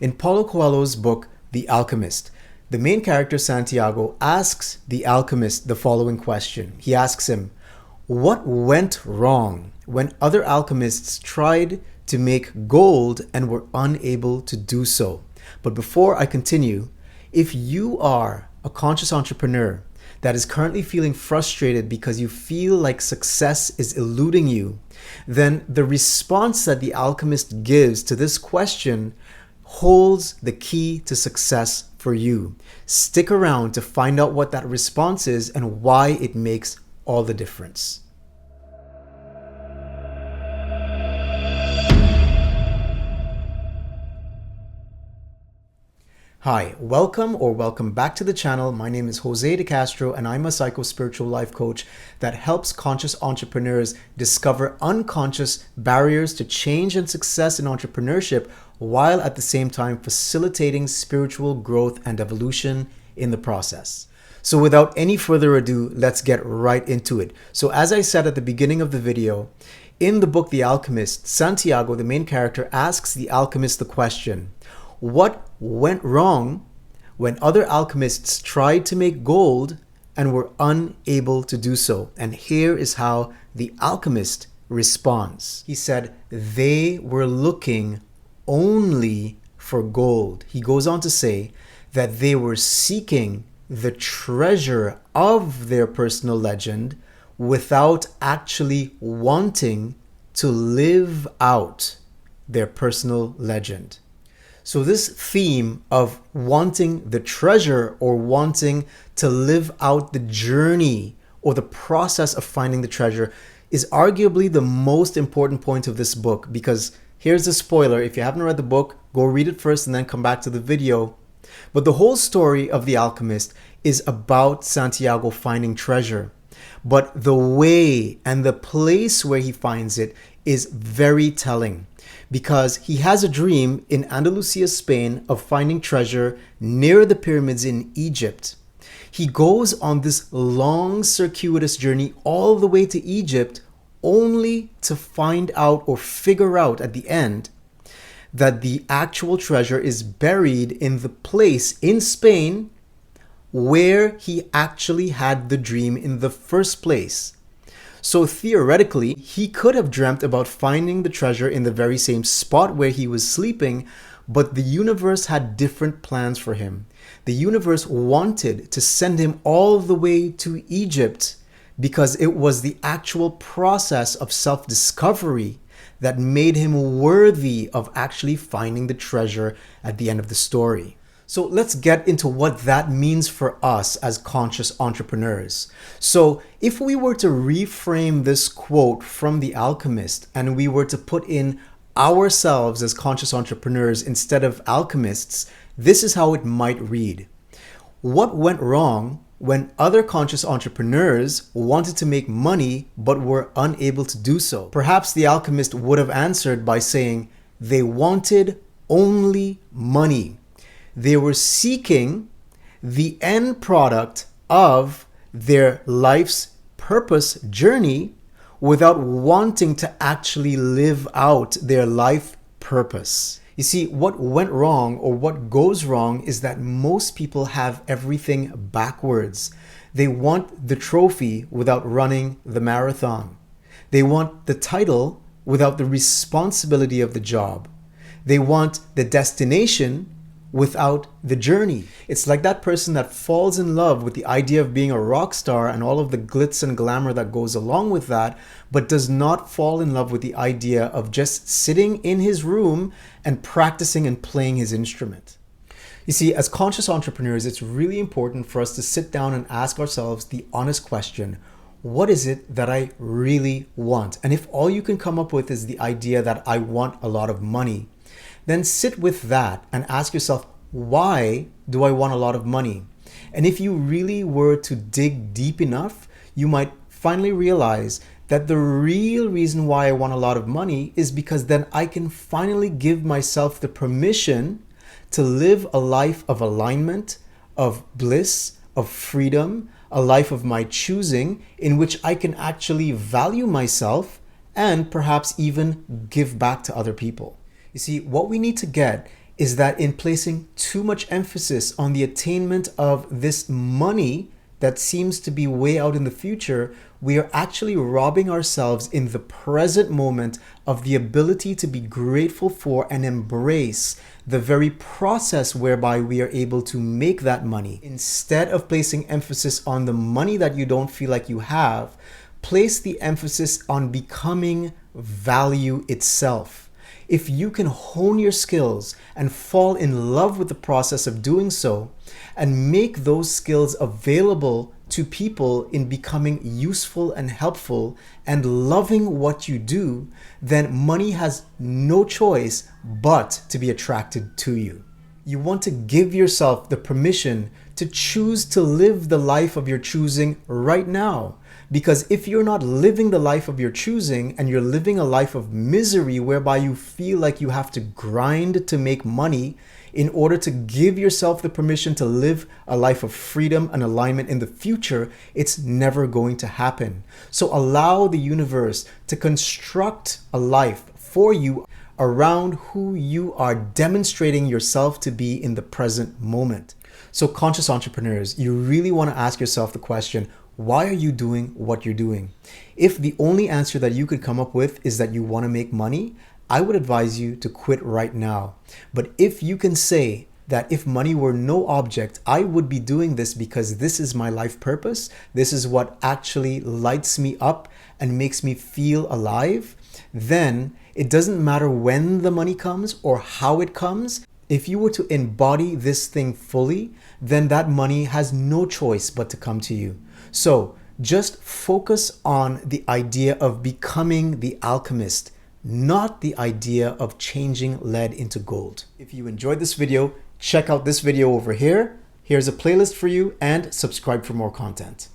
In Paulo Coelho's book, The Alchemist, the main character, Santiago, asks the alchemist the following question. He asks him, what went wrong when other alchemists tried to make gold and were unable to do so? But before I continue, if you are a conscious entrepreneur that is currently feeling frustrated because you feel like success is eluding you, then the response that the alchemist gives to this question holds the key to success for you. Stick around to find out what that response is and why it makes all the difference. Hi, welcome back to the channel. My name is Jose De Castro and I'm a psycho-spiritual life coach that helps conscious entrepreneurs discover unconscious barriers to change and success in entrepreneurship while at the same time facilitating spiritual growth and evolution in the process. So without any further ado, let's get right into it. So as I said at the beginning of the video, in the book The Alchemist, Santiago, the main character, asks the alchemist the question, what went wrong when other alchemists tried to make gold and were unable to do so? And here is how the alchemist responds. He said, they were looking only for gold. He goes on to say that they were seeking the treasure of their personal legend without actually wanting to live out their personal legend. So this theme of wanting the treasure or wanting to live out the journey or the process of finding the treasure is arguably the most important point of this book, because here's a spoiler. If you haven't read the book, go read it first and then come back to the video. But the whole story of The Alchemist is about Santiago finding treasure. But the way and the place where he finds it is very telling, because he has a dream in Andalusia, Spain, of finding treasure near the pyramids in Egypt. He goes on this long circuitous journey all the way to Egypt only to find out or figure out at the end that the actual treasure is buried in the place in Spain where he actually had the dream in the first place. So theoretically, he could have dreamt about finding the treasure in the very same spot where he was sleeping, but the universe had different plans for him. The universe wanted to send him all the way to Egypt because it was the actual process of self-discovery that made him worthy of actually finding the treasure at the end of the story. So let's get into what that means for us as conscious entrepreneurs. So if we were to reframe this quote from The Alchemist and we were to put in ourselves as conscious entrepreneurs instead of alchemists, this is how it might read. What went wrong when other conscious entrepreneurs wanted to make money but were unable to do so? Perhaps the alchemist would have answered by saying they wanted only money. They were seeking the end product of their life's purpose journey without wanting to actually live out their life purpose. You see, what went wrong or what goes wrong is that most people have everything backwards. They want the trophy without running the marathon. They want the title without the responsibility of the job. They want the destination without the journey. It's like that person that falls in love with the idea of being a rock star and all of the glitz and glamour that goes along with that, but does not fall in love with the idea of just sitting in his room and practicing and playing his instrument. You see, as conscious entrepreneurs, it's really important for us to sit down and ask ourselves the honest question, what is it that I really want? And if all you can come up with is the idea that I want a lot of money, then sit with that and ask yourself, why do I want a lot of money? And if you really were to dig deep enough, you might finally realize that the real reason why I want a lot of money is because then I can finally give myself the permission to live a life of alignment, of bliss, of freedom, a life of my choosing in which I can actually value myself and perhaps even give back to other people. You see, what we need to get is that in placing too much emphasis on the attainment of this money that seems to be way out in the future, we are actually robbing ourselves in the present moment of the ability to be grateful for and embrace the very process whereby we are able to make that money. Instead of placing emphasis on the money that you don't feel like you have, place the emphasis on becoming value itself. If you can hone your skills and fall in love with the process of doing so and make those skills available to people in becoming useful and helpful and loving what you do, then money has no choice but to be attracted to you. You want to give yourself the permission to choose to live the life of your choosing right now. Because if you're not living the life of your choosing and you're living a life of misery whereby you feel like you have to grind to make money in order to give yourself the permission to live a life of freedom and alignment in the future, it's never going to happen. So allow the universe to construct a life for you around who you are demonstrating yourself to be in the present moment. So conscious entrepreneurs, you really want to ask yourself the question, why are you doing what you're doing? If the only answer that you could come up with is that you want to make money, I would advise you to quit right now. But if you can say that if money were no object, I would be doing this because this is my life purpose, this is what actually lights me up and makes me feel alive, then it doesn't matter when the money comes or how it comes. If you were to embody this thing fully, then that money has no choice but to come to you. So just focus on the idea of becoming the alchemist, not the idea of changing lead into gold. If you enjoyed this video, check out this video over here. Here's a playlist for you and subscribe for more content.